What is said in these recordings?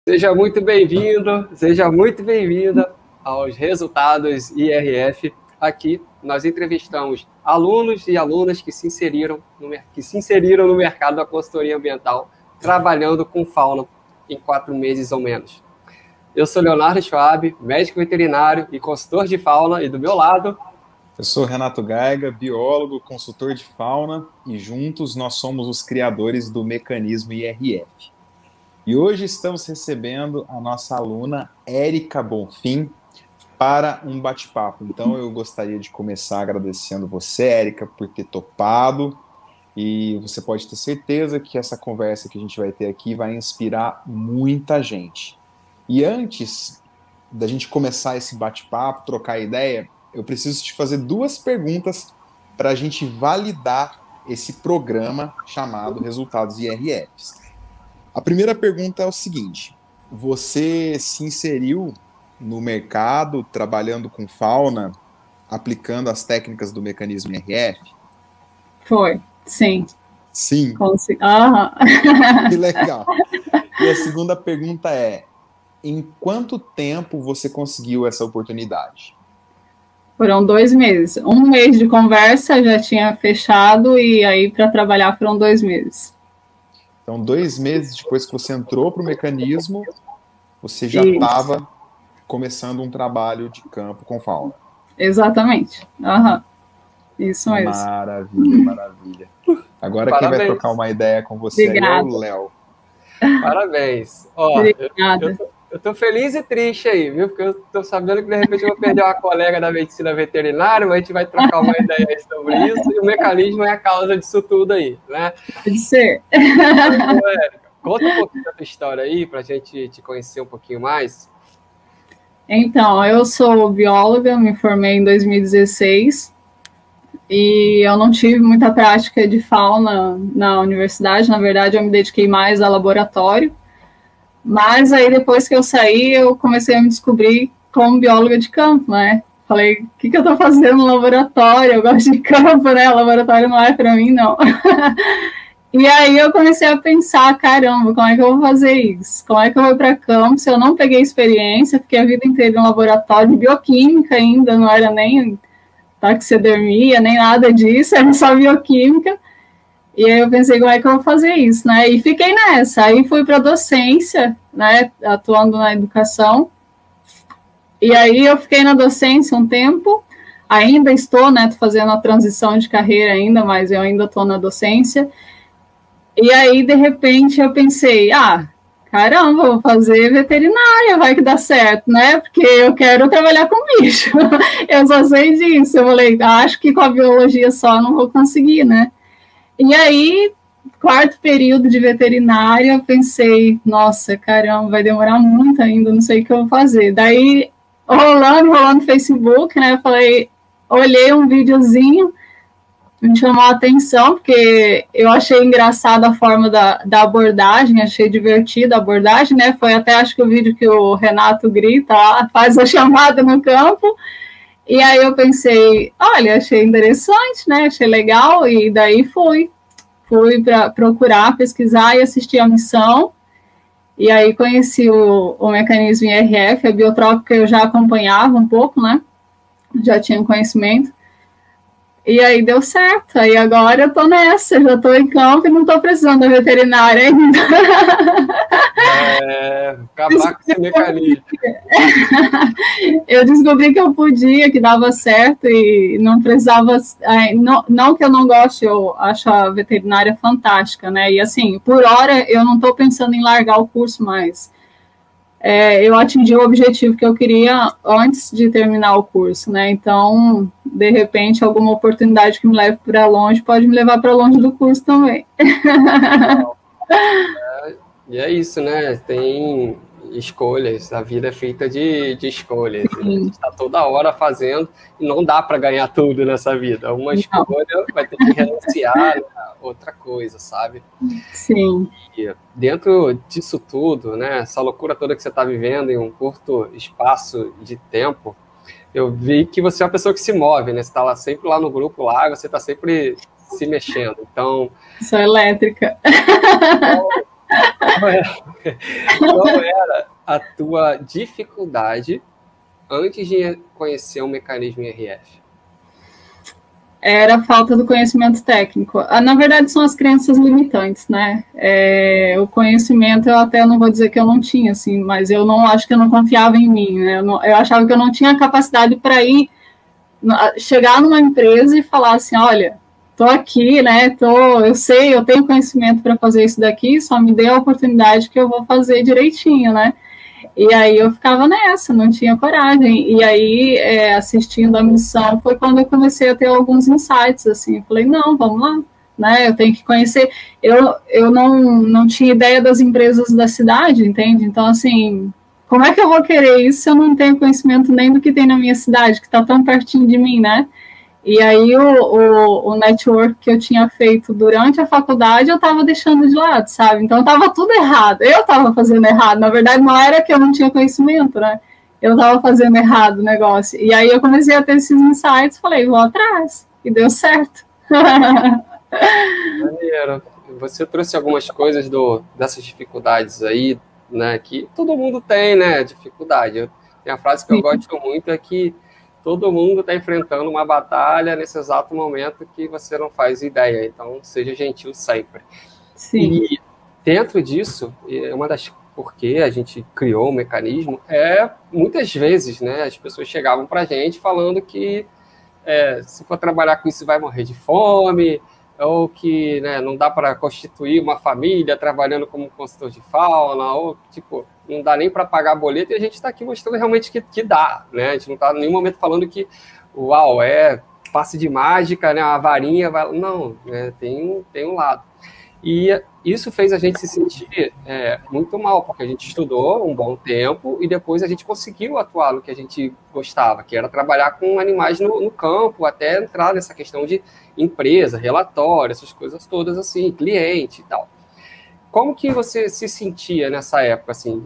Seja muito bem-vinda aos Resultados IRF. Aqui nós entrevistamos alunos e alunas que se inseriram no mercado da consultoria ambiental, trabalhando com fauna em 4 meses ou menos. Eu sou Leonardo Schwab, médico veterinário e consultor de fauna, e do meu lado... Eu sou Renato Gaiga, biólogo, consultor de fauna, e juntos nós somos os criadores do mecanismo IRF. E hoje estamos recebendo a nossa aluna Érica Bonfim para um bate-papo. Então eu gostaria de começar agradecendo você, Érica, por ter topado, e você pode ter certeza que essa conversa que a gente vai ter aqui vai inspirar muita gente. E antes da gente começar esse bate-papo, trocar ideia, eu preciso te fazer 2 perguntas para a gente validar esse programa chamado Resultados IRFs. A primeira pergunta é o seguinte: você se inseriu no mercado trabalhando com fauna, aplicando as técnicas do mecanismo IRF? Foi, sim. Sim? Que legal. E a segunda pergunta é: em quanto tempo você conseguiu essa oportunidade? Foram 2 meses. 1 mês de conversa já tinha fechado, e aí para trabalhar foram 2 meses. Então, 2 meses depois que você entrou para o mecanismo, você já estava começando um trabalho de campo com fauna. Exatamente. Isso mesmo. Maravilha, maravilha. Agora Parabéns. Quem vai trocar uma ideia com você é o Léo. Parabéns. Eu tô feliz e triste aí, viu? Porque eu tô sabendo que de repente eu vou perder uma colega da medicina veterinária, mas a gente vai trocar uma ideia aí sobre isso, e o mecanismo é a causa disso tudo aí, né? Pode ser. Então, Érica, conta um pouquinho da tua história aí, pra gente te conhecer um pouquinho mais. Então, eu sou bióloga, me formei em 2016, e eu não tive muita prática de fauna na universidade. Na verdade, eu me dediquei mais ao laboratório. Mas aí, depois que eu saí, eu comecei a me descobrir como bióloga de campo, né? Falei, o que eu tô fazendo no laboratório? Eu gosto de campo, né? O laboratório não é para mim, não. E aí eu comecei a pensar, caramba, como é que eu vou fazer isso? Como é que eu vou para campo se eu não peguei experiência? Fiquei a vida inteira no laboratório de bioquímica ainda, não era nem taxidermia, nem nada disso, era só bioquímica. E aí eu pensei, como é que eu vou fazer isso, né? E fiquei nessa. Aí fui para docência, né? Atuando na educação. E aí eu fiquei na docência um tempo. Ainda estou, né? Tô fazendo a transição de carreira ainda, mas eu ainda estou na docência. E aí, de repente, eu pensei, caramba, vou fazer veterinária, vai que dá certo, né? Porque eu quero trabalhar com bicho. Eu só sei disso. Eu falei, acho que com a biologia só não vou conseguir, né? E aí, 4º período de veterinária, eu pensei, nossa, caramba, vai demorar muito ainda, não sei o que eu vou fazer. Daí, rolando no Facebook, né, olhei um videozinho, me chamou a atenção, porque eu achei engraçada a forma da abordagem, achei divertida a abordagem, né, foi até, acho que o vídeo que o Renato grita lá, faz a chamada no campo. E aí eu pensei, olha, achei interessante, né? Achei legal, e daí fui para procurar, pesquisar e assistir a missão. E aí conheci o mecanismo IRF, a biotrópica eu já acompanhava um pouco, né? Já tinha conhecimento. E aí deu certo. Aí agora eu tô nessa, já tô em campo e não tô precisando da veterinária ainda. Acabar com esse mecanismo. Eu descobri que eu podia, que dava certo e não precisava. Não que eu não goste, eu acho a veterinária fantástica, né? E assim, por hora eu não tô pensando em largar o curso mais. Eu atingi o objetivo que eu queria antes de terminar o curso, né? Então, de repente, alguma oportunidade que me leve para longe pode me levar para longe do curso também. E é isso, né? Tem escolhas, a vida é feita de escolhas. A gente está toda hora fazendo e não dá para ganhar tudo nessa vida. Uma escolha vai ter que renunciar a outra coisa, sabe? Sim. E dentro disso tudo, né? Essa loucura toda que você está vivendo em um curto espaço de tempo, eu vi que você é uma pessoa que se move, né? Você está sempre lá no grupo, lá, você está sempre se mexendo. Então, sou elétrica. qual era a tua dificuldade antes de conhecer o mecanismo IRF? Era a falta do conhecimento técnico. Na verdade, são as crenças limitantes, né? O conhecimento, eu até não vou dizer que eu não tinha, assim, mas eu não acho que eu não confiava em mim, né? Eu achava que eu não tinha capacidade para chegar numa empresa e falar assim, olha, tô aqui, né? Eu sei, eu tenho conhecimento para fazer isso daqui, só me dê a oportunidade que eu vou fazer direitinho, né? E aí eu ficava nessa, não tinha coragem. E aí, assistindo a missão, foi quando eu comecei a ter alguns insights, assim. Eu falei, não, vamos lá, né? Eu tenho que conhecer. Eu não tinha ideia das empresas da cidade, entende? Então, assim, como é que eu vou querer isso se eu não tenho conhecimento nem do que tem na minha cidade, que está tão pertinho de mim, né? E aí o network que eu tinha feito durante a faculdade eu estava deixando de lado, sabe? Então estava tudo errado. Eu estava fazendo errado. Na verdade, não era que eu não tinha conhecimento, né? Eu estava fazendo errado o negócio. E aí eu comecei a ter esses insights, falei, vou atrás. E deu certo. Maneiro. Você trouxe algumas coisas dessas dificuldades aí, né? Que todo mundo tem, né? Dificuldade. Tem a frase que eu gosto muito, é que todo mundo está enfrentando uma batalha nesse exato momento que você não faz ideia. Então, seja gentil sempre. Sim. E dentro disso, uma das porque a gente criou o mecanismo, muitas vezes, né, as pessoas chegavam para a gente falando que se for trabalhar com isso vai morrer de fome, ou que, né, não dá para constituir uma família trabalhando como consultor de fauna, ou tipo, não dá nem para pagar boleto, e a gente está aqui mostrando realmente que dá, né? A gente não está em nenhum momento falando que, uau, passe de mágica, né? Uma varinha, vai... Não, né? Tem um lado. E isso fez a gente se sentir muito mal, porque a gente estudou um bom tempo e depois a gente conseguiu atuar no que a gente gostava, que era trabalhar com animais no campo, até entrar nessa questão de empresa, relatório, essas coisas todas assim, cliente e tal. Como que você se sentia nessa época? Assim?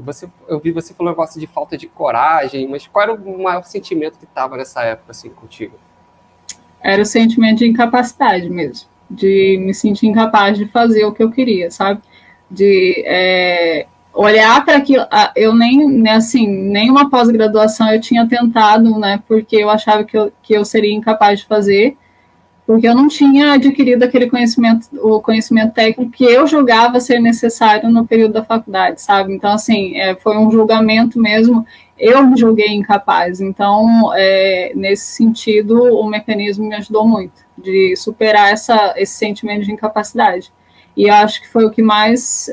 Eu vi você falando um negócio de falta de coragem, mas qual era o maior sentimento que estava nessa época assim, contigo? Era o sentimento de incapacidade mesmo, de me sentir incapaz de fazer o que eu queria, sabe? De olhar para aquilo. Eu nenhuma pós-graduação eu tinha tentado, né? Porque eu achava que eu seria incapaz de fazer, porque eu não tinha adquirido aquele conhecimento, o conhecimento técnico que eu julgava ser necessário no período da faculdade, sabe? Então, assim, foi um julgamento mesmo, eu me julguei incapaz. Então, nesse sentido, o mecanismo me ajudou muito, de superar esse sentimento de incapacidade. E eu acho que foi o que mais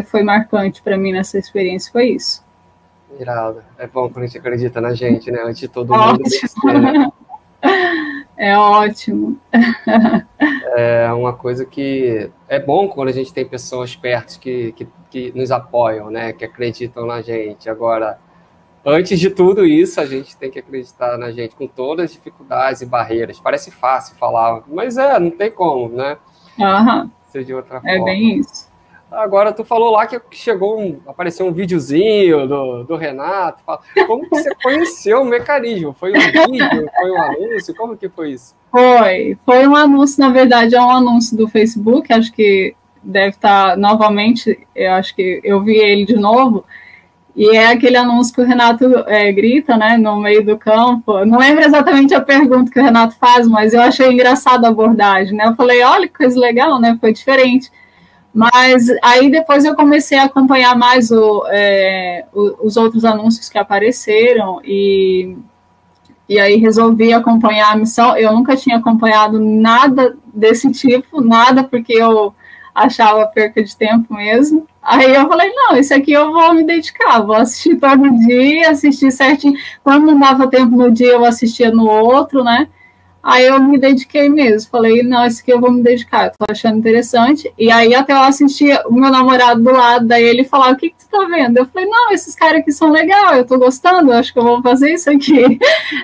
foi marcante para mim nessa experiência, foi isso. Irado. É bom quando a gente acredita na gente, né? Antes de todo mundo. É ótimo. É uma coisa que é bom quando a gente tem pessoas perto que nos apoiam, né? Que acreditam na gente. Agora, antes de tudo isso, a gente tem que acreditar na gente com todas as dificuldades e barreiras. Parece fácil falar, mas não tem como, né? Ser de outra forma. É bem isso. Agora, tu falou lá que apareceu um videozinho do Renato. Como que você conheceu o mecanismo? Foi um vídeo? Foi um anúncio? Como que foi isso? Foi um anúncio, na verdade, é um anúncio do Facebook, acho que deve estar novamente, eu acho que eu vi ele de novo, e é aquele anúncio que o Renato grita, né, no meio do campo. Eu não lembro exatamente a pergunta que o Renato faz, mas eu achei engraçada a abordagem, né? Eu falei, olha que coisa legal, né? Foi diferente. Mas aí depois eu comecei a acompanhar mais os outros anúncios que apareceram e aí resolvi acompanhar a missão. Eu nunca tinha acompanhado nada desse tipo, nada, porque eu achava perca de tempo mesmo. Aí eu falei, não, esse aqui eu vou me dedicar, vou assistir todo dia, assistir certinho. Quando não dava tempo no dia, eu assistia no outro, né? Aí eu me dediquei mesmo, falei, não, esse aqui eu vou me dedicar, tô achando interessante. E aí até eu assistia o meu namorado do lado, daí ele falava, o que tu tá vendo? Eu falei, não, esses caras aqui são legais, eu tô gostando, eu acho que eu vou fazer isso aqui.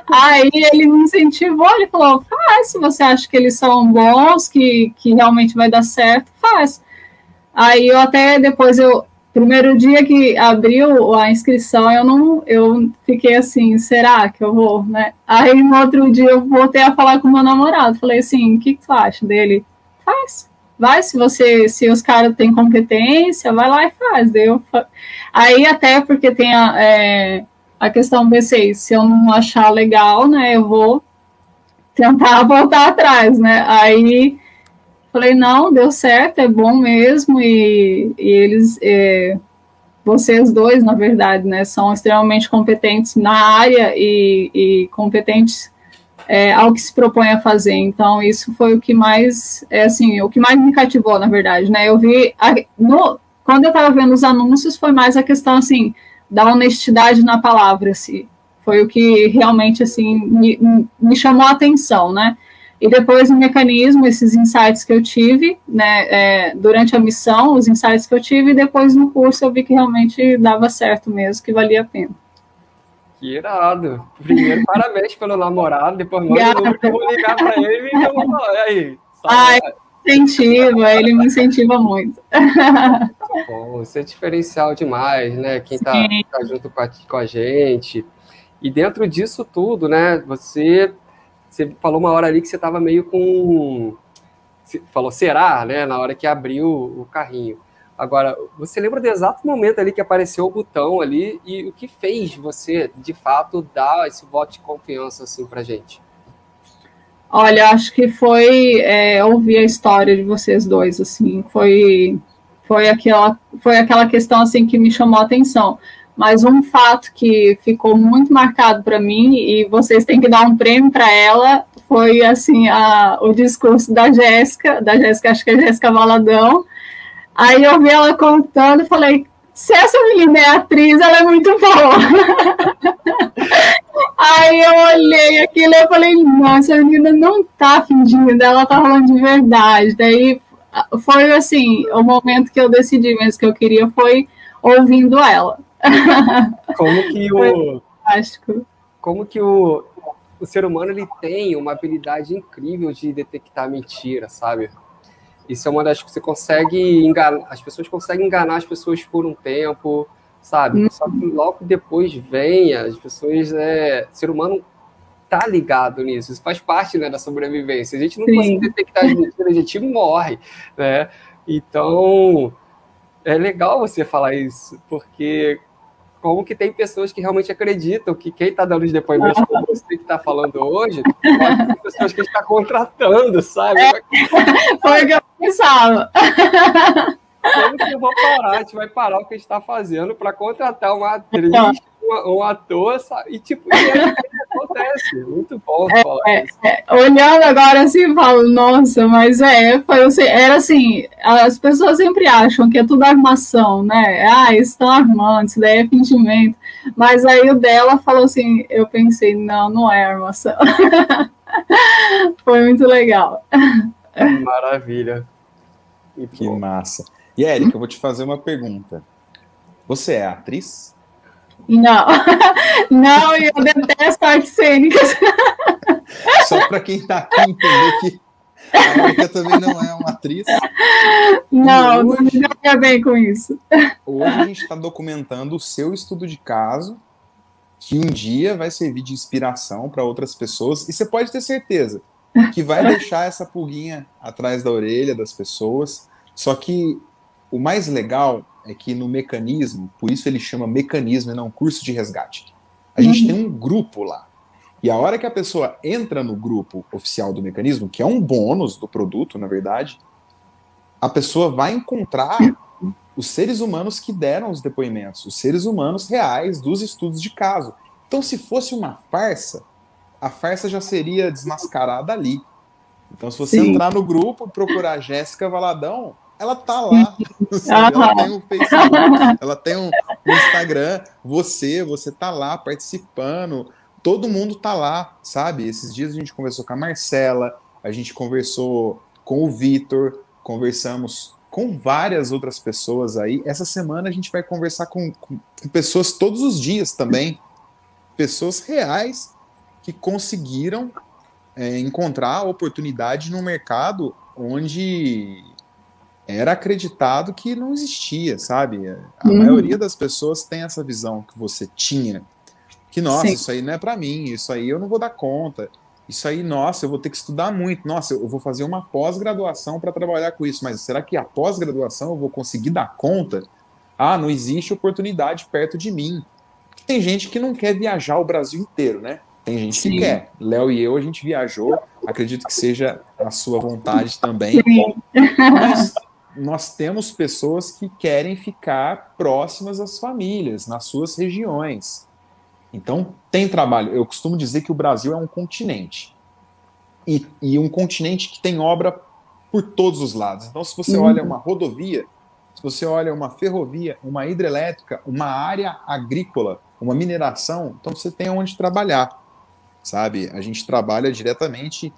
Aí ele me incentivou, ele falou, faz, se você acha que eles são bons, que realmente vai dar certo, faz. Aí eu até depois, primeiro dia que abriu a inscrição, eu fiquei assim, será que eu vou, né? Aí no outro dia eu voltei a falar com o meu namorado, falei assim, o que tu acha dele? Faz, vai, se os caras têm competência, vai lá e faz. Aí até porque tem a questão, pensei, se eu não achar legal, né, eu vou tentar voltar atrás, né? Aí falei, não, deu certo, é bom mesmo, e eles, vocês dois, na verdade, né, são extremamente competentes na área e competentes ao que se propõe a fazer. Então, isso foi o que mais, o que mais me cativou, na verdade, né? Eu vi, quando eu estava vendo os anúncios, foi mais a questão, assim, da honestidade na palavra, assim. Foi o que realmente, assim, me chamou a atenção, né? E depois o mecanismo, esses insights que eu tive, né, durante a missão, os insights que eu tive, e depois no curso eu vi que realmente dava certo mesmo, que valia a pena. Que irado. Primeiro, parabéns pelo namorado, depois manda o número que eu vou ligar para ele e eu vou falar, e aí? Ele me incentiva muito. Bom, isso é diferencial demais, né? Quem tá junto com a gente. E dentro disso tudo, né, você falou uma hora ali que você estava meio com... Você falou, será, né, na hora que abriu o carrinho. Agora, você lembra do exato momento ali que apareceu o botão ali e o que fez você, de fato, dar esse voto de confiança, assim, pra gente? Olha, acho que foi ouvir a história de vocês dois, assim, foi aquela questão, assim, que me chamou a atenção. Mas um fato que ficou muito marcado para mim, e vocês têm que dar um prêmio para ela, foi assim, o discurso da Jéssica, acho que é Jéssica Valadão. Aí eu vi ela contando e falei, se essa menina é atriz, ela é muito boa. Aí eu olhei aquilo e falei, nossa, a menina não tá fingindo, ela tá falando de verdade. Daí foi assim, o momento que eu decidi mesmo que eu queria foi ouvindo ela. Como que o ser humano ele tem uma habilidade incrível de detectar mentira, sabe? Isso é uma das que você consegue enganar, as pessoas conseguem enganar as pessoas por um tempo, sabe? Só que logo depois vem as pessoas, o ser humano tá ligado nisso, isso faz parte, né, da sobrevivência. A gente não consegue detectar as mentiras, a gente morre, né? Então, é legal você falar isso, porque como que tem pessoas que realmente acreditam que quem está dando os depoimentos como você que está falando hoje, pode ter pessoas que a gente está contratando, sabe? Foi o que eu pensava. Como que eu vou parar? A gente vai parar o que a gente está fazendo para contratar uma atriz, um ator, sabe? E tipo, acontece. Muito bom falar isso. Olhando agora assim, falo, nossa, mas era assim, as pessoas sempre acham que é tudo armação, né? Estão armando, isso daí é fingimento. Mas aí o dela falou assim, eu pensei, não é armação. Foi muito legal. Maravilha. Que massa. E, Érica, eu vou te fazer uma pergunta. Você é atriz? Não, eu detesto artes cênicas. Só para quem está aqui entender que a Érica também não é uma atriz. Não me dá bem com isso. Hoje a gente está documentando o seu estudo de caso, que um dia vai servir de inspiração para outras pessoas, e você pode ter certeza que vai deixar essa pulguinha atrás da orelha das pessoas. Só que o mais legal é que no mecanismo, por isso ele chama mecanismo e não curso de resgate, a gente tem um grupo lá. E a hora que a pessoa entra no grupo oficial do mecanismo, que é um bônus do produto, na verdade, a pessoa vai encontrar os seres humanos que deram os depoimentos, os seres humanos reais dos estudos de caso. Então, se fosse uma farsa, a farsa já seria desmascarada ali. Então, se você entrar no grupo e procurar a Jéssica Valadão, ela tá lá. Ela tem um Facebook, ela tem um Instagram, você tá lá participando, todo mundo tá lá, sabe? Esses dias a gente conversou com a Marcela, a gente conversou com o Vitor, conversamos com várias outras pessoas aí. Essa semana a gente vai conversar com pessoas todos os dias também, pessoas reais que conseguiram encontrar oportunidade no mercado onde era acreditado que não existia, sabe? A maioria das pessoas tem essa visão que você tinha, que, nossa, isso aí não é para mim, isso aí eu não vou dar conta. isso aí, nossa, eu vou ter que estudar muito. Nossa, eu vou fazer uma pós-graduação para trabalhar com isso, mas será que a pós-graduação eu vou conseguir dar conta? Ah, não existe oportunidade perto de mim. Tem gente que não quer viajar o Brasil inteiro, né? Tem gente que quer. Léo e eu, a gente viajou, acredito que seja a sua vontade também. Sim. Mas nós temos pessoas que querem ficar próximas às famílias, nas suas regiões. Então, tem trabalho. Eu costumo dizer que o Brasil é um continente. E um continente que tem obra por todos os lados. Então, se você olha uma rodovia, se você olha uma ferrovia, uma hidrelétrica, uma área agrícola, uma mineração, então você tem onde trabalhar, sabe? A gente trabalha diretamente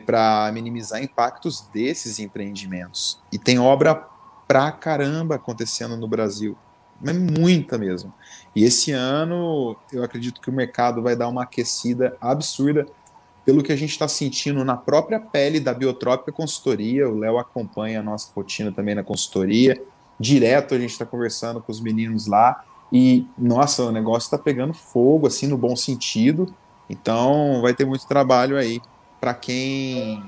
para minimizar impactos desses empreendimentos. E tem obra pra caramba acontecendo no Brasil. Mas muita mesmo. E esse ano, eu acredito que o mercado vai dar uma aquecida absurda pelo que a gente está sentindo na própria pele da Biotrópica Consultoria. O Léo acompanha a nossa rotina também na consultoria. Direto a gente está conversando com os meninos lá. E, nossa, o negócio está pegando fogo, assim, no bom sentido. Então, vai ter muito trabalho aí para quem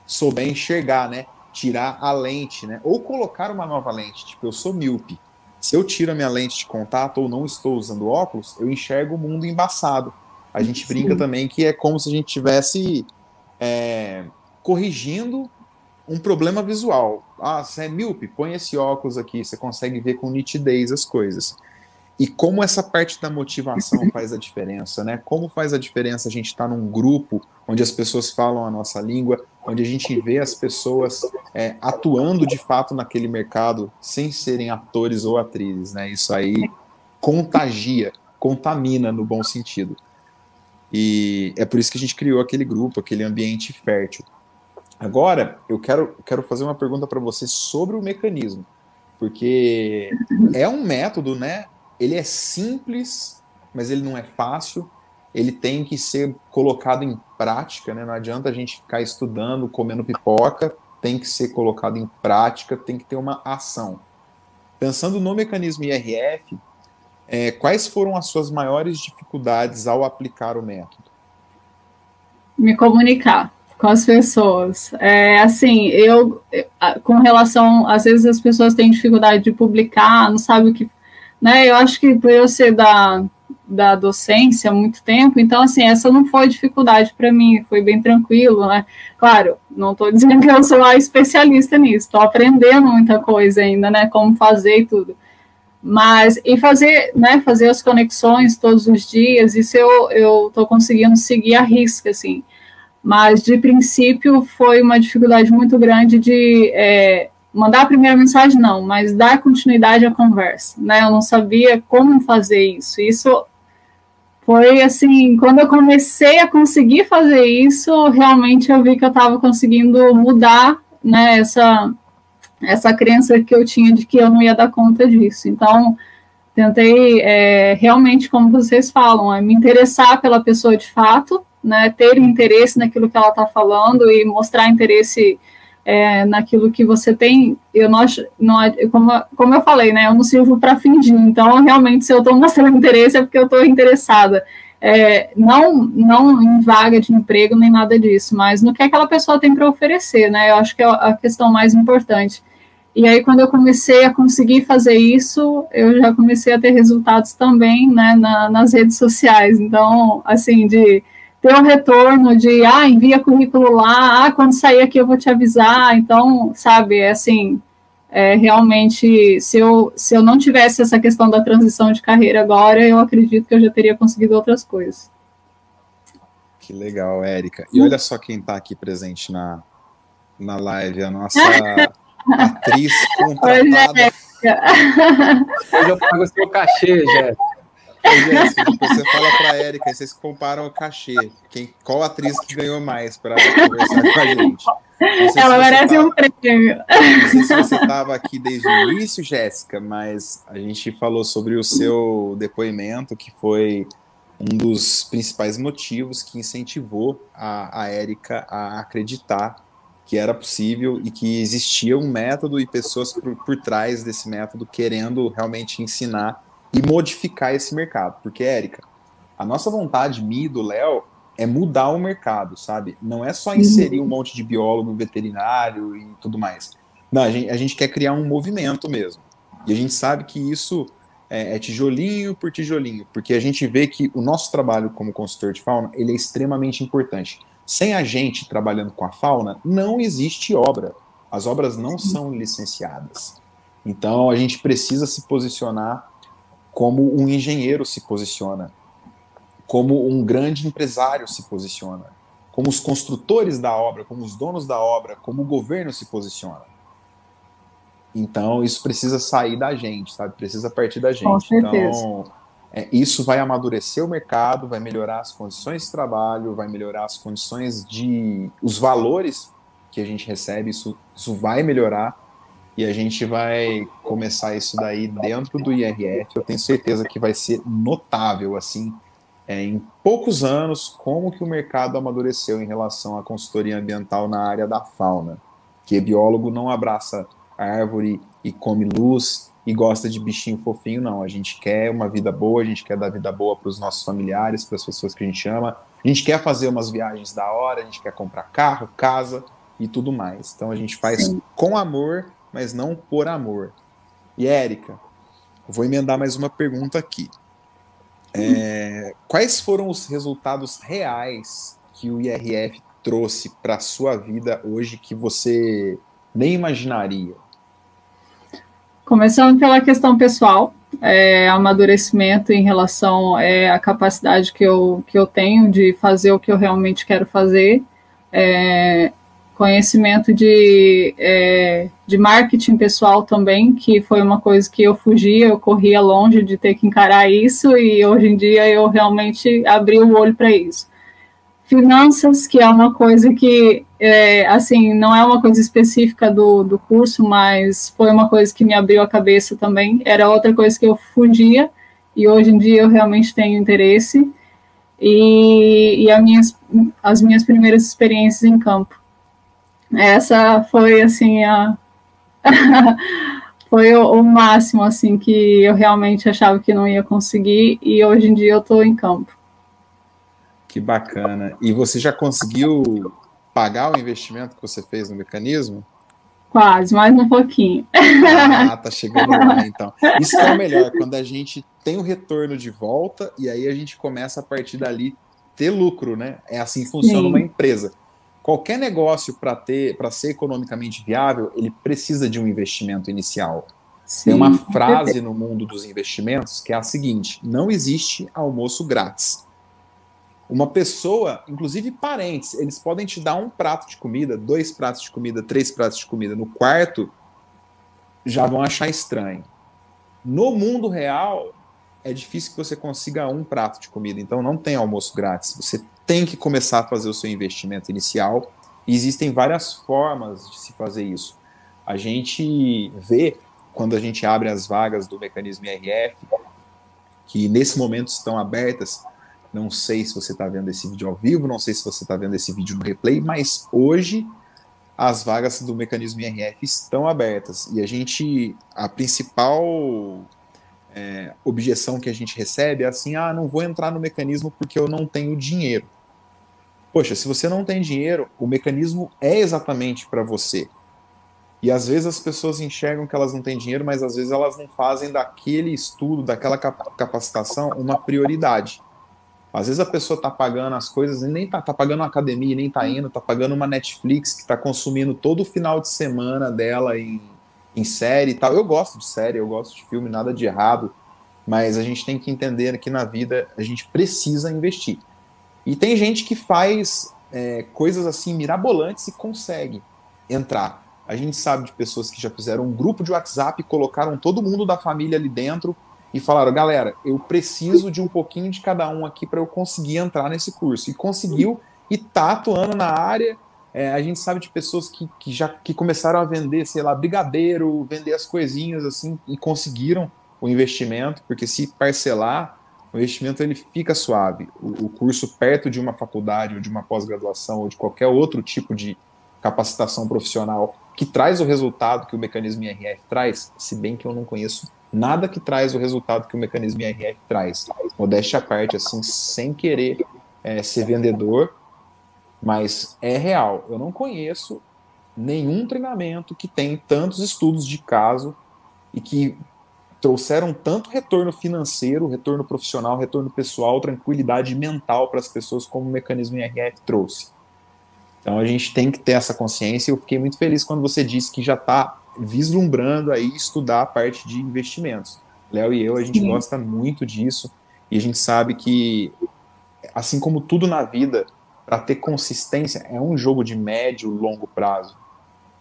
souber enxergar, né? Tirar a lente, né? Ou colocar uma nova lente. Tipo, eu sou míope. Se eu tiro a minha lente de contato ou não estou usando óculos, eu enxergo o mundo embaçado. A gente brinca também que é como se a gente estivesse corrigindo um problema visual. Ah, você é míope? Põe esse óculos aqui, você consegue ver com nitidez as coisas. E como essa parte da motivação faz a diferença, né? Como faz a diferença a gente estar num grupo onde as pessoas falam a nossa língua, onde a gente vê as pessoas atuando de fato naquele mercado sem serem atores ou atrizes, né? Isso aí contagia, contamina no bom sentido. E é por isso que a gente criou aquele grupo, aquele ambiente fértil. Agora, eu quero fazer uma pergunta para você sobre o mecanismo, porque é um método, né? Ele é simples, mas ele não é fácil. Ele tem que ser colocado em prática, né? Não adianta a gente ficar estudando, comendo pipoca. Tem que ser colocado em prática, tem que ter uma ação. Pensando no mecanismo IRF, quais foram as suas maiores dificuldades ao aplicar o método? Me comunicar com as pessoas. Assim, com relação, às vezes as pessoas têm dificuldade de publicar, não sabem o que, né? Eu acho que por eu ser da docência há muito tempo, então, assim, essa não foi dificuldade para mim, foi bem tranquilo, né? Claro, não estou dizendo que eu sou a especialista nisso, estou aprendendo muita coisa ainda, né? Como fazer e tudo. Mas, e fazer, né, fazer as conexões todos os dias, isso eu estou conseguindo seguir à risca, assim. Mas, de princípio, foi uma dificuldade muito grande de mandar a primeira mensagem, não, mas dar continuidade à conversa, né? Eu não sabia como fazer isso. Isso foi, assim, quando eu comecei a conseguir fazer isso, realmente eu vi que eu estava conseguindo mudar, né, essa crença que eu tinha de que eu não ia dar conta disso. Então, tentei realmente, como vocês falam, me interessar pela pessoa de fato, né, ter interesse naquilo que ela está falando e mostrar interesse naquilo que você tem. Eu não, como eu falei, né, eu não sirvo para fingir. Então, realmente, se eu estou mostrando interesse é porque eu estou interessada. Não em vaga de emprego nem nada disso, mas no que aquela pessoa tem para oferecer, né? Eu acho que é a questão mais importante. E aí, quando eu comecei a conseguir fazer isso, eu já comecei a ter resultados também, né, nas redes sociais. Então, assim, de ter um retorno de, envia currículo lá, quando sair aqui eu vou te avisar. Então, sabe, assim, realmente, se eu não tivesse essa questão da transição de carreira agora, eu acredito que eu já teria conseguido outras coisas. Que legal, Érica. E olha só quem está aqui presente na live, a nossa atriz contratada. Hoje eu pago o seu cachê, Jéssica. Jéssica, você fala para a Érica, vocês comparam o cachê. Qual atriz que ganhou mais para conversar com a gente? Ela merece um prêmio. Não sei se você estava aqui desde o início, Jéssica, mas a gente falou sobre o seu depoimento, que foi um dos principais motivos que incentivou a Érica a acreditar que era possível e que existia um método e pessoas por trás desse método querendo realmente ensinar e modificar esse mercado. Porque, Érica, a nossa vontade, minha e do Léo, é mudar o mercado, sabe? Não é só inserir um monte de biólogo, veterinário e tudo mais. Não, a gente quer criar um movimento mesmo. E a gente sabe que isso é tijolinho por tijolinho, porque a gente vê que o nosso trabalho como consultor de fauna, ele é extremamente importante. Sem a gente trabalhando com a fauna, não existe obra. As obras não são licenciadas. Então, a gente precisa se posicionar como um engenheiro se posiciona, como um grande empresário se posiciona, como os construtores da obra, como os donos da obra, como o governo se posiciona. Então, isso precisa sair da gente, sabe? Precisa partir da gente. Com certeza. Então, isso vai amadurecer o mercado, vai melhorar as condições de trabalho, vai melhorar as condições de... os valores que a gente recebe, isso vai melhorar, e a gente vai começar isso daí dentro do IRF. Eu tenho certeza que vai ser notável, assim, em poucos anos, como que o mercado amadureceu em relação à consultoria ambiental na área da fauna. Que biólogo não abraça árvore e come luz e gosta de bichinho fofinho, não. A gente quer uma vida boa, a gente quer dar vida boa para os nossos familiares, para as pessoas que a gente ama. A gente quer fazer umas viagens da hora, a gente quer comprar carro, casa e tudo mais. Então a gente faz com amor, mas não por amor. E Érica, vou emendar mais uma pergunta aqui. Quais foram os resultados reais que o IRF trouxe para a sua vida hoje que você nem imaginaria? Começando pela questão pessoal, amadurecimento em relação à capacidade que eu tenho de fazer o que eu realmente quero fazer, conhecimento de marketing pessoal também, que foi uma coisa que eu fugia, eu corria longe de ter que encarar isso, e hoje em dia eu realmente abri o olho para isso. Finanças, que é uma coisa que, assim, não é uma coisa específica do curso, mas foi uma coisa que me abriu a cabeça também. Era outra coisa que eu fugia, e hoje em dia eu realmente tenho interesse. E as minhas primeiras experiências em campo. Essa foi, assim, foi o máximo, assim, que eu realmente achava que não ia conseguir, e hoje em dia eu estou em campo. Que bacana. E você já conseguiu pagar o investimento que você fez no mecanismo? Quase, mais um pouquinho. Ah, tá chegando lá, então. Isso que é o melhor, quando a gente tem o retorno de volta e aí a gente começa a partir dali ter lucro, né? É assim que funciona uma empresa. Qualquer negócio, para ser economicamente viável, ele precisa de um investimento inicial. Tem uma frase no mundo dos investimentos que é a seguinte: não existe almoço grátis. Uma pessoa, inclusive parentes, eles podem te dar um prato de comida, 2 pratos de comida, 3 pratos de comida. No quarto, já vão achar estranho. No mundo real, é difícil que você consiga um prato de comida. Então, não tem almoço grátis. Você tem que começar a fazer o seu investimento inicial. E existem várias formas de se fazer isso. A gente vê, quando a gente abre as vagas do mecanismo IRF, que nesse momento estão abertas. Não sei se você está vendo esse vídeo ao vivo, não sei se você está vendo esse vídeo no replay, mas hoje as vagas do mecanismo IRF estão abertas. E a principal objeção que a gente recebe é assim: não vou entrar no mecanismo porque eu não tenho dinheiro. Poxa, se você não tem dinheiro, o mecanismo é exatamente para você. E às vezes as pessoas enxergam que elas não têm dinheiro, mas às vezes elas não fazem daquele estudo, daquela capacitação, uma prioridade. Às vezes a pessoa está pagando as coisas e nem está pagando uma academia, nem está indo, está pagando uma Netflix que está consumindo todo o final de semana dela em série e tal. Eu gosto de série, eu gosto de filme, nada de errado, mas a gente tem que entender que na vida a gente precisa investir. E tem gente que faz coisas assim mirabolantes e consegue entrar. A gente sabe de pessoas que já fizeram um grupo de WhatsApp, colocaram todo mundo da família ali dentro, e falaram: galera, eu preciso de um pouquinho de cada um aqui para eu conseguir entrar nesse curso. E conseguiu, e tá atuando na área. A gente sabe de pessoas que começaram a vender, sei lá, brigadeiro, vender as coisinhas assim, e conseguiram o investimento, porque se parcelar, o investimento ele fica suave. O curso perto de uma faculdade, ou de uma pós-graduação, ou de qualquer outro tipo de capacitação profissional que traz o resultado que o mecanismo IRF traz, se bem que eu não conheço nada que traz o resultado que o mecanismo IRF traz. Modéstia à parte, assim, sem querer ser vendedor, mas é real. Eu não conheço nenhum treinamento que tem tantos estudos de caso e que trouxeram tanto retorno financeiro, retorno profissional, retorno pessoal, tranquilidade mental para as pessoas como o mecanismo IRF trouxe. Então a gente tem que ter essa consciência, e eu fiquei muito feliz quando você disse que já está vislumbrando aí estudar a parte de investimentos. Léo e eu, a gente gosta muito disso, e a gente sabe que, assim como tudo na vida, para ter consistência, é um jogo de médio, longo prazo.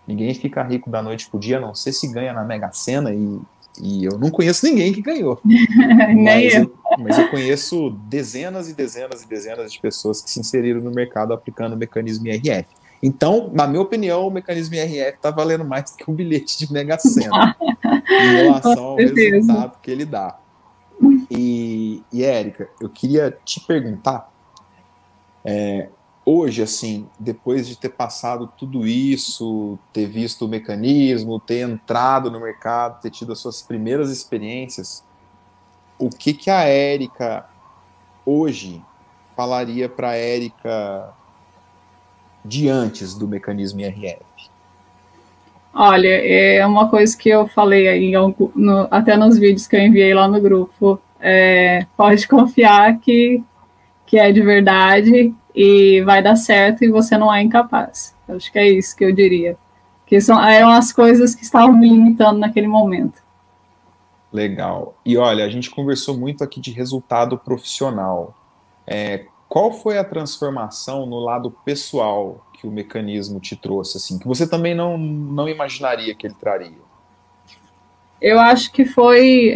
Ninguém fica rico da noite pro dia, a não ser se ganha na Mega Sena, e eu não conheço ninguém que ganhou. Mas eu conheço dezenas e dezenas e dezenas de pessoas que se inseriram no mercado aplicando o mecanismo IRF. Então, na minha opinião, o mecanismo IRF está valendo mais que um bilhete de Mega Sena em relação ao resultado que ele dá. E Érica, eu queria te perguntar, hoje, assim, depois de ter passado tudo isso, ter visto o mecanismo, ter entrado no mercado, ter tido as suas primeiras experiências, o que a Érica hoje falaria para a Érica de antes do mecanismo IRF? Olha, é uma coisa que eu falei aí, até nos vídeos que eu enviei lá no grupo, pode confiar que é de verdade e vai dar certo e você não é incapaz. Eu acho que é isso que eu diria. Que eram as coisas que estavam me limitando naquele momento. Legal. E olha, a gente conversou muito aqui de resultado profissional. Qual foi a transformação no lado pessoal que o mecanismo te trouxe, assim, que você também não imaginaria que ele traria? Eu acho que foi...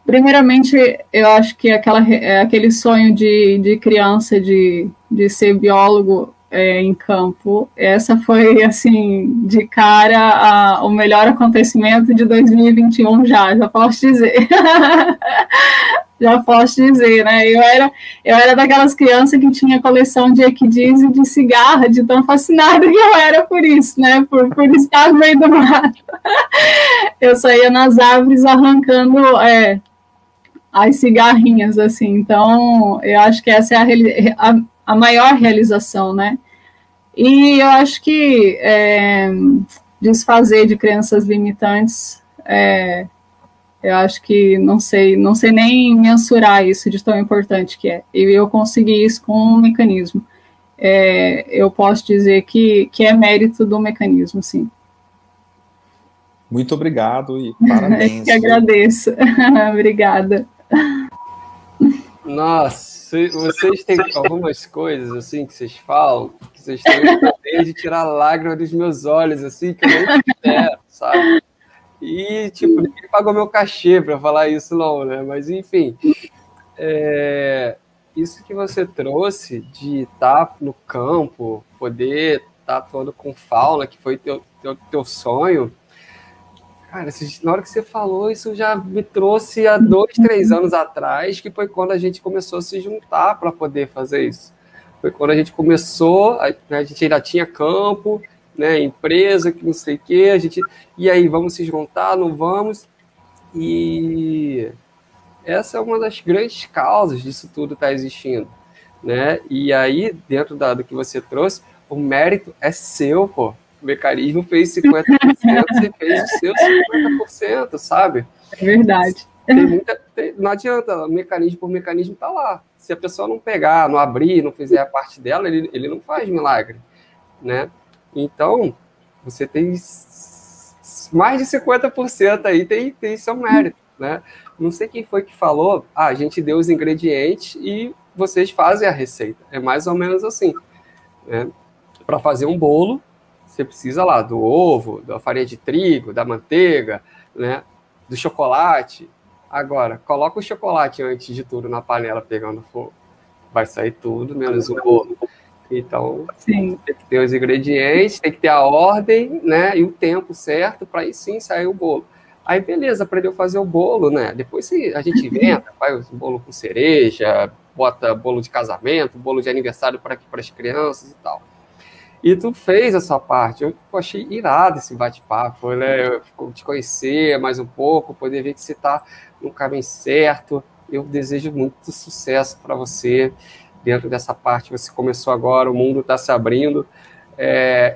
Primeiramente, eu acho que aquele sonho de criança de ser biólogo em campo, essa foi, assim, de cara o melhor acontecimento de 2021 já posso dizer. Já posso dizer, né? Eu era daquelas crianças que tinha coleção de equidis e de cigarra, de tão fascinada que eu era por isso, né? Por estar no meio do mato. Eu saía nas árvores arrancando... as cigarrinhas, assim. Então, eu acho que essa é a maior realização, né? E eu acho que desfazer de crenças limitantes, eu acho que não sei nem mensurar isso de tão importante que é. E eu consegui isso com um mecanismo. Eu posso dizer que é mérito do mecanismo, sim. Muito obrigado e parabéns. Eu que agradeço. Obrigada. Nossa, vocês têm algumas coisas assim que vocês falam, que vocês têm o poder de tirar lágrimas dos meus olhos, assim, que eu nem quero, sabe? E, tipo, ninguém pagou meu cachê para falar isso, não, né? Mas, enfim, isso que você trouxe de estar no campo, poder estar atuando com fauna, que foi teu sonho. Cara, na hora que você falou, isso já me trouxe há 2, 3 anos atrás, que foi quando a gente começou a se juntar para poder fazer isso. Foi quando a gente começou, né, a gente ainda tinha campo, né, empresa, que não sei o quê, e aí, vamos se juntar, não vamos? E essa é uma das grandes causas disso tudo estar existindo, né? E aí, dentro do que você trouxe, o mérito é seu, pô. O mecanismo fez 50%, você fez os seus 50%, sabe? É verdade. Não adianta, mecanismo por mecanismo tá lá. Se a pessoa não pegar, não abrir, não fizer a parte dela, ele não faz milagre, né? Então, você tem mais de 50% aí, tem seu mérito, né? Não sei quem foi que falou, a gente deu os ingredientes e vocês fazem a receita. É mais ou menos assim, né? Para fazer um bolo, você precisa lá do ovo, da farinha de trigo, da manteiga, né, do chocolate. Agora, coloca o chocolate antes de tudo na panela pegando fogo. Vai sair tudo, menos o bolo. Então, sim, tem que ter os ingredientes, tem que ter a ordem, né, e o tempo certo para aí sim sair o bolo. Aí, beleza, aprendeu a fazer o bolo, né? Depois a gente inventa, faz o bolo com cereja, bota bolo de casamento, bolo de aniversário para as crianças e tal. E tu fez essa parte. Eu achei irado esse bate-papo, né? Te conhecer mais um pouco, poder ver que você está no caminho certo, eu desejo muito sucesso para você dentro dessa parte. Você começou agora, o mundo está se abrindo.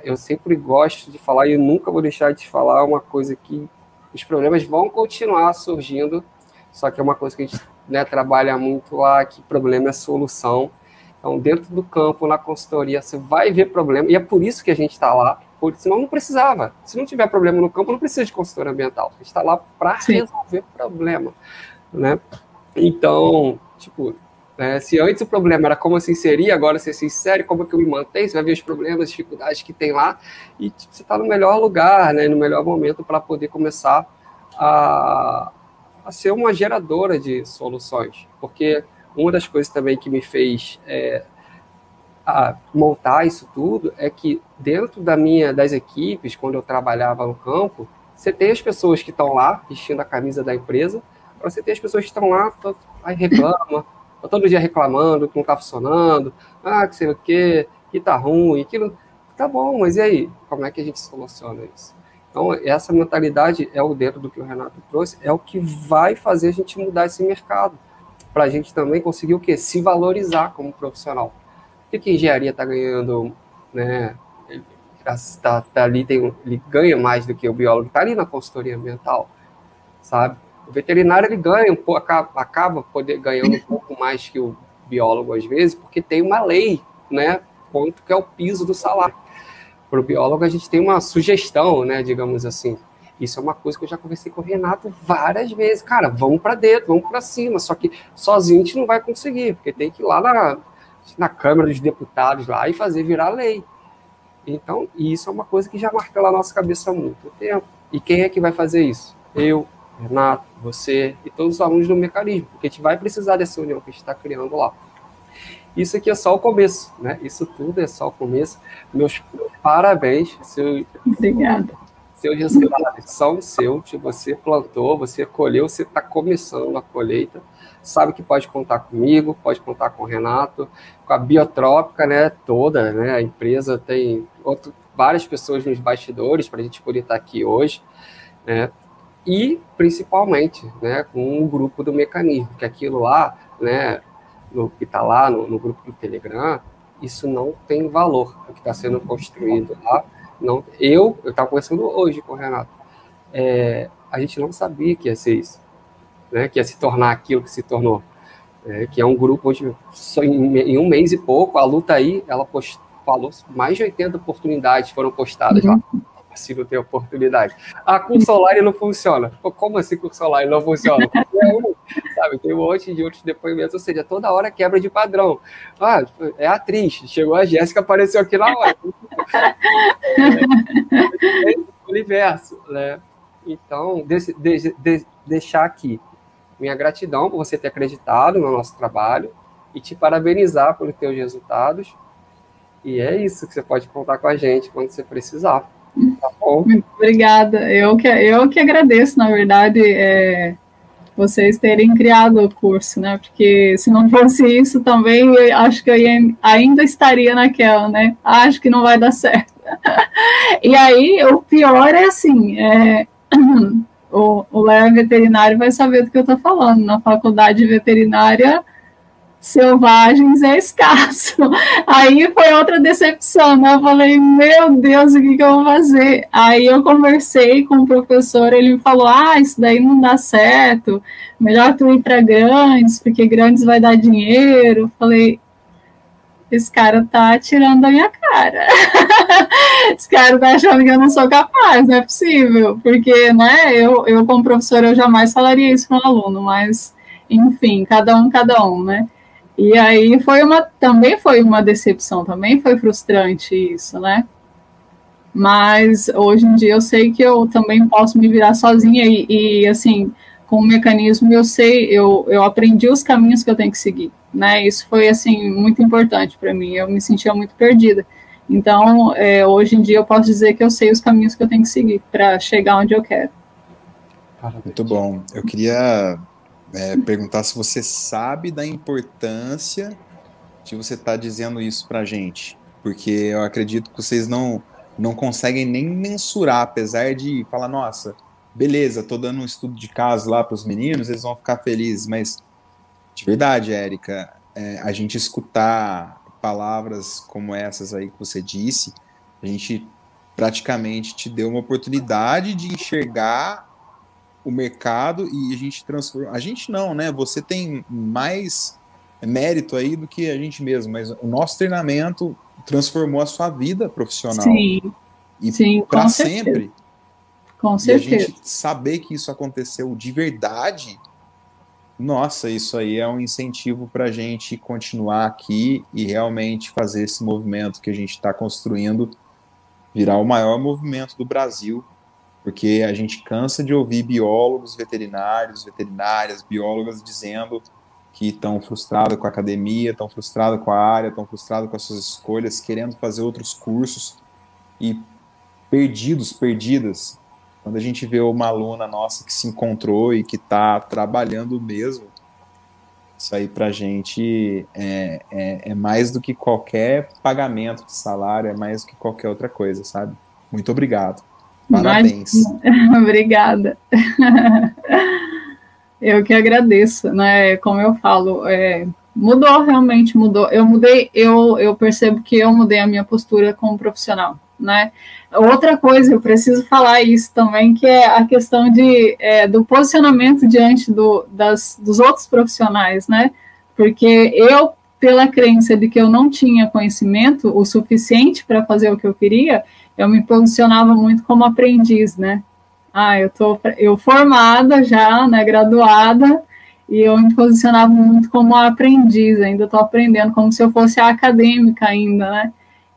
Eu sempre gosto de falar, e eu nunca vou deixar de falar, uma coisa que os problemas vão continuar surgindo, só que é uma coisa que a gente, né, trabalha muito lá, que problema é solução. Então, dentro do campo, na consultoria, você vai ver problema, e é por isso que a gente está lá, senão não precisava. Se não tiver problema no campo, não precisa de consultoria ambiental. A gente está lá para resolver problema, né? Então, tipo, se antes o problema era como se inserir, agora você se insere, como que eu me mantenho, você vai ver os problemas, as dificuldades que tem lá, e tipo, você está no melhor lugar, né, no melhor momento para poder começar a ser uma geradora de soluções. Porque uma das coisas também que me fez montar isso tudo é que dentro das equipes, quando eu trabalhava no campo, você tem as pessoas que estão lá vestindo a camisa da empresa, agora você tem as pessoas que estão lá, aí reclamam, todo dia reclamando que não está funcionando, que sei o quê, que está ruim, aquilo. Tá bom, mas e aí? Como é que a gente soluciona isso? Então, essa mentalidade dentro do que o Renato trouxe, é o que vai fazer a gente mudar esse mercado, para a gente também conseguir o quê? Se valorizar como profissional. Por que a engenharia está ganhando, né? Ele ganha mais do que o biólogo, está ali na consultoria ambiental, sabe? O veterinário ele ganha um pouco, acaba ganhando um pouco mais que o biólogo às vezes, porque tem uma lei, né? Quanto que é o piso do salário. Para o biólogo a gente tem uma sugestão, né? Digamos assim. Isso é uma coisa que eu já conversei com o Renato várias vezes. Cara, vamos para dentro, vamos para cima. Só que sozinho a gente não vai conseguir, porque tem que ir lá na Câmara dos Deputados lá e fazer virar lei. Então, isso é uma coisa que já martela a nossa cabeça há muito tempo. E quem é que vai fazer isso? Eu, Renato, você e todos os alunos do mecanismo, porque a gente vai precisar dessa união que a gente está criando lá. Isso aqui é só o começo, né? Isso tudo é só o começo. Meus parabéns. Obrigada. Seus resultados são seus, você plantou, você colheu, você está começando a colheita. Sabe que pode contar comigo, pode contar com o Renato, com a Biotrópica, né? Toda, né? A empresa tem várias pessoas nos bastidores para a gente poder estar aqui hoje, né? E, principalmente, né, com um grupo do mecanismo, que aquilo lá, né, que está lá no grupo do Telegram, isso não tem valor, o que está sendo construído lá. Eu estava conversando hoje com o Renato, a gente não sabia que ia ser isso, né, que ia se tornar aquilo que se tornou, que é um grupo onde, só em um mês e pouco, a Luta aí, ela falou, mais de 80 oportunidades foram postadas lá. Se não tem oportunidade. Curso online não funciona. Como assim curso online não funciona? Sabe, tem um monte de outros depoimentos, ou seja, toda hora quebra de padrão. É atriz, chegou a Jéssica, apareceu aqui na hora. Universo, né? Então, deixar aqui minha gratidão por você ter acreditado no nosso trabalho e te parabenizar pelos teus resultados. E é isso que você pode contar com a gente quando você precisar. Tá bom? Muito obrigada. Eu que agradeço, na verdade, vocês terem criado o curso, né? Porque se não fosse isso também, eu acho que eu ainda estaria naquela, né? Acho que não vai dar certo. E aí, o pior é assim, o Léo veterinário vai saber do que eu estou falando. Na faculdade veterinária, selvagens é escasso. Aí foi outra decepção, né? Eu falei, meu Deus, o que eu vou fazer? Aí eu conversei com o professor, ele me falou, isso daí não dá certo, melhor tu ir para grandes, porque grandes vai dar dinheiro. Eu falei, esse cara tá tirando da minha cara. Esse cara tá achando que eu não sou capaz, não é possível, porque, né, eu como professor, eu jamais falaria isso para um aluno, mas, enfim, cada um, né? E aí também foi uma decepção, também foi frustrante isso, né? Mas hoje em dia eu sei que eu também posso me virar sozinha e assim, com o mecanismo eu aprendi os caminhos que eu tenho que seguir, né? Isso foi, assim, muito importante para mim, eu me sentia muito perdida. Então, hoje em dia eu posso dizer que eu sei os caminhos que eu tenho que seguir para chegar onde eu quero. Muito bom. Eu queria perguntar se você sabe da importância de você estar dizendo isso para a gente, porque eu acredito que vocês não conseguem nem mensurar, apesar de falar, nossa, beleza, estou dando um estudo de caso lá para os meninos, eles vão ficar felizes, mas De verdade, Érica, a gente escutar palavras como essas aí que você disse, a gente praticamente te deu uma oportunidade de enxergar o mercado e a gente transforma. A gente não, né? Você tem mais mérito aí do que a gente mesmo, mas o nosso treinamento transformou a sua vida profissional. Sim, e sim, para sempre. Com e certeza. a gente saber que isso aconteceu de verdade, nossa, isso aí é um incentivo para a gente continuar aqui e realmente fazer esse movimento que a gente está construindo virar o maior movimento do Brasil, porque a gente cansa de ouvir biólogos, veterinários, veterinárias, biólogas dizendo que estão frustrados com a academia, estão frustrados com a área, estão frustrados com as suas escolhas, querendo fazer outros cursos e perdidas. Quando a gente vê uma aluna nossa que se encontrou e que está trabalhando mesmo, isso aí para a gente é mais do que qualquer pagamento de salário, é mais do que qualquer outra coisa, sabe? Muito obrigado. Parabéns. Obrigada. Eu que agradeço, né? Como eu falo, mudou, realmente mudou. Eu percebo que eu mudei a minha postura como profissional, né? Outra coisa, eu preciso falar isso também, que é a questão do posicionamento diante dos outros profissionais, né? Porque eu, pela crença de que eu não tinha conhecimento o suficiente para fazer o que eu queria, eu me posicionava muito como aprendiz, né? Eu formada já, né, graduada, e eu me posicionava muito como aprendiz, ainda estou aprendendo, como se eu fosse a acadêmica ainda, né?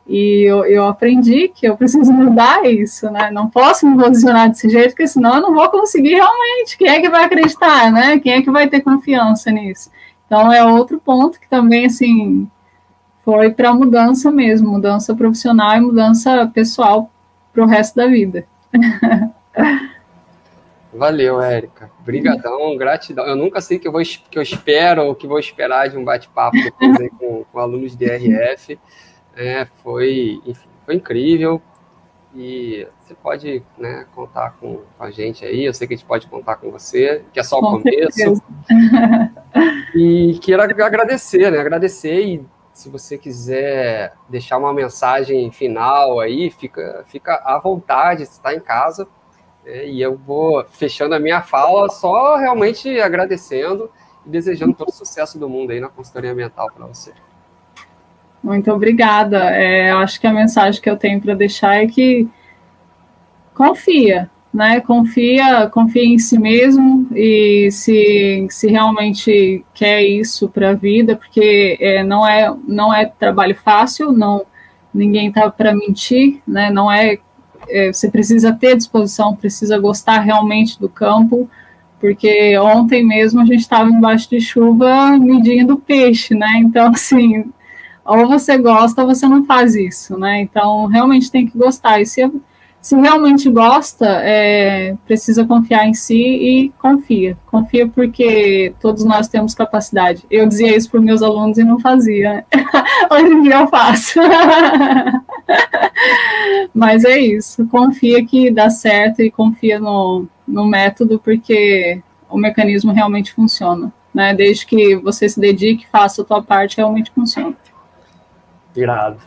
E eu aprendi que eu preciso mudar isso, né? Não posso me posicionar desse jeito, porque senão eu não vou conseguir realmente. Quem é que vai acreditar, né? Quem é que vai ter confiança nisso? Então, é outro ponto que também, assim, foi para mudança mesmo, mudança profissional e mudança pessoal para o resto da vida. Valeu, Érica. Obrigadão, gratidão. Eu nunca sei que eu espero ou que vou esperar de um bate-papo depois aí com alunos de RF. Foi incrível. E você pode, né, contar com a gente aí. Eu sei que a gente pode contar com você, que é só o começo. E quero agradecer, né? Agradecer, e se você quiser deixar uma mensagem final aí, fica à vontade, você está em casa. E eu vou fechando a minha fala só realmente agradecendo e desejando todo o sucesso do mundo aí na consultoria ambiental para você. Muito obrigada. Acho que a mensagem que eu tenho para deixar é que confia, né? Confia em si mesmo, e se realmente quer isso para a vida, porque não é trabalho fácil, ninguém está para mentir, né? Não é. Você precisa ter disposição, precisa gostar realmente do campo, porque ontem mesmo a gente estava embaixo de chuva medindo peixe, né? Então, assim, ou você gosta ou você não faz isso, né? Então, realmente tem que gostar. E se realmente gosta, precisa confiar em si e confia. Confia porque todos nós temos capacidade. Eu dizia isso para os meus alunos e não fazia, né? Hoje em dia eu faço. Mas é isso. Confia que dá certo e confia no método, porque o mecanismo realmente funciona, né? Desde que você se dedique, faça a tua parte, realmente funciona. Irado.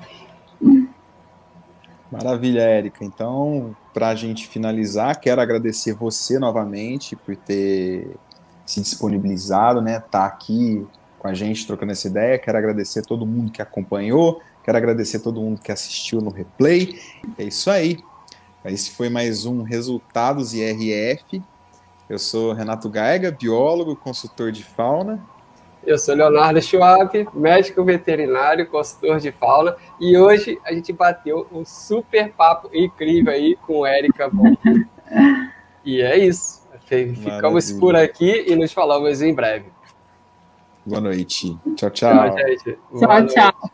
Maravilha, Érica. Então, para a gente finalizar, quero agradecer você novamente por ter se disponibilizado, né? Tá aqui com a gente trocando essa ideia. Quero agradecer todo mundo que acompanhou. Quero agradecer todo mundo que assistiu no replay. É isso aí. Esse foi mais um Resultados IRF. Eu sou Renato Gaiga, biólogo, consultor de fauna. Eu sou Leonardo Schwab, médico veterinário, consultor de fauna, e hoje a gente bateu um super papo incrível aí com Érica. E é isso. Ficamos por aqui e nos falamos em breve. Boa noite. Tchau, tchau. Tchau, gente. Tchau, tchau.